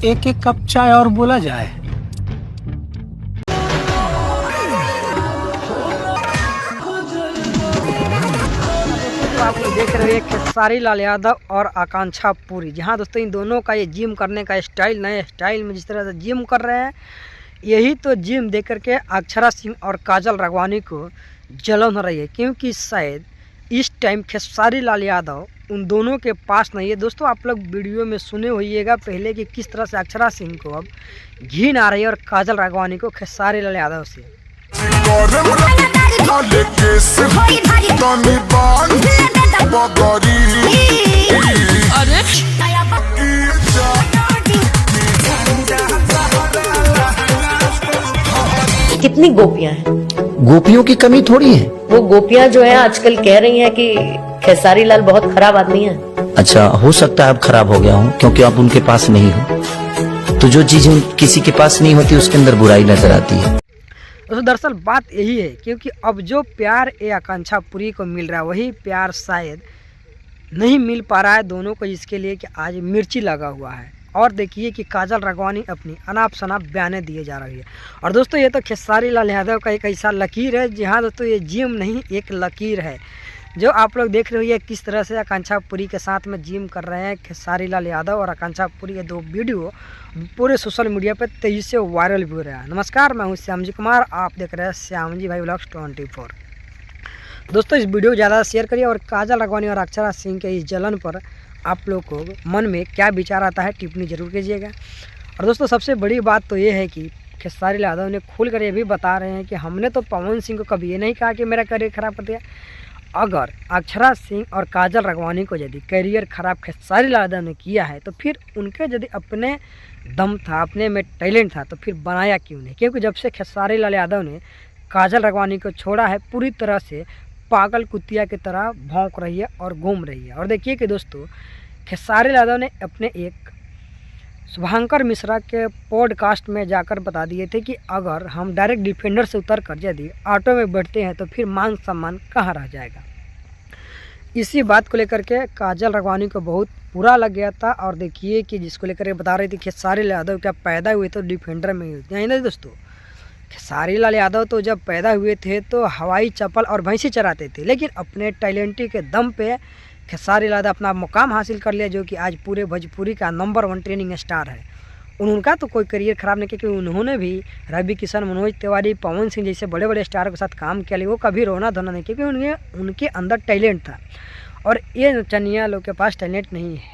आप लोग देख रहे हैं खेसारी लाल यादव और आकांक्षा पुरी। जहां दोस्तों इन दोनों का ये जिम करने का स्टाइल, नए स्टाइल में जिस तरह से जिम कर रहे हैं, यही तो जिम देख करके अक्षरा सिंह और काजल राघवानी को जलन हो रही है, क्योंकि शायद इस टाइम खेसारी लाल यादव उन दोनों के पास नहीं है। दोस्तों आप लोग वीडियो में सुने होइएगा पहले कि किस तरह से अक्षरा सिंह को अब घिन आ रही है और काजल राघवानी को खेसारी लाल यादव से। कितनी गोपियां हैं? गोपियों की कमी थोड़ी है। वो गोपियां जो है आजकल कह रही हैं कि खेसारी लाल बहुत खराब आदमी है। अच्छा, हो सकता है अब खराब हो गया हूँ क्योंकि आप उनके पास नहीं हो। तो जो चीजें किसी के पास नहीं होती उसके अंदर बुराई नजर आती है। तो दरअसल बात यही है, क्योंकि अब जो प्यार ये आकांक्षा पुरी को मिल रहा है वही प्यार शायद नहीं मिल पा रहा है दोनों को, जिसके लिए कि आज मिर्ची लगा हुआ है। और देखिए कि काजल राघवानी अपनी अनाप शनाप बयानें दिए जा रही है। और दोस्तों ये तो खेसारी लाल यादव का एक ऐसा लकीर है। जी हाँ दोस्तों, ये जिम नहीं एक लकीर है जो आप लोग देख रहे हो किस तरह से आकांक्षा पुरी के साथ में जिम कर रहे हैं खेसारी लाल यादव और आकांक्षा पुरी। ये दो वीडियो पूरे सोशल मीडिया पर तेजी से वायरल भी हो रहा है। नमस्कार, मैं हूँ श्याम जी कुमार, आप देख रहे हैं श्याम जी भाई व्लॉग्स 24। दोस्तों इस वीडियो को ज़्यादा शेयर करिए और काजल राघवानी और अक्षरा सिंह के इस जलन पर आप लोग को मन में क्या विचार आता है टिप्पणी जरूर कीजिएगा। और दोस्तों सबसे बड़ी बात तो ये है कि खेसारी लाल यादव ने खुल कर ये भी बता रहे हैं कि हमने तो पवन सिंह को कभी ये नहीं कहा कि मेरा करियर ख़राब कर दिया। अगर अक्षरा सिंह और काजल राघवानी को यदि करियर ख़राब खेसारी लाल यादव ने किया है तो फिर उनके यदि अपने दम था, अपने में टैलेंट था, तो फिर बनाया क्यों नहीं? क्योंकि जब से खेसारी लाल यादव ने काजल राघवानी को छोड़ा है पूरी तरह से पागल कुतिया की तरह भौंक रही है और घूम रही है। और देखिए कि दोस्तों खेसारी लाल यादव ने अपने एक शुभंकर मिश्रा के पॉडकास्ट में जाकर बता दिए थे कि अगर हम डायरेक्ट डिफेंडर से उतर कर यदि ऑटो में बैठते हैं तो फिर मान सम्मान कहाँ रह जाएगा। इसी बात को लेकर के काजल राघवानी को बहुत बुरा लग गया था। और देखिए कि जिसको लेकर के बता रही थी खेसारी लाल यादव क्या पैदा हुए तो डिफेंडर में ही नहीं। नहीं दोस्तों, खेसारी लाल यादव तो जब पैदा हुए थे तो हवाई चप्पल और भैंसी चराते थे, लेकिन अपने टैलेंटी के दम पे खेसारी लाल यादव अपना मुकाम हासिल कर लिया, जो कि आज पूरे भोजपुरी का नंबर 1 ट्रेनिंग स्टार है। उनका तो कोई करियर ख़राब नहीं, क्योंकि उन्होंने भी रवि किशन, मनोज तिवारी, पवन सिंह जैसे बड़े बड़े स्टारों के साथ काम किया, वो कभी रोना धोना नहीं, क्योंकि उनके अंदर टैलेंट था और ये चनिया लोग के पास टैलेंट नहीं है।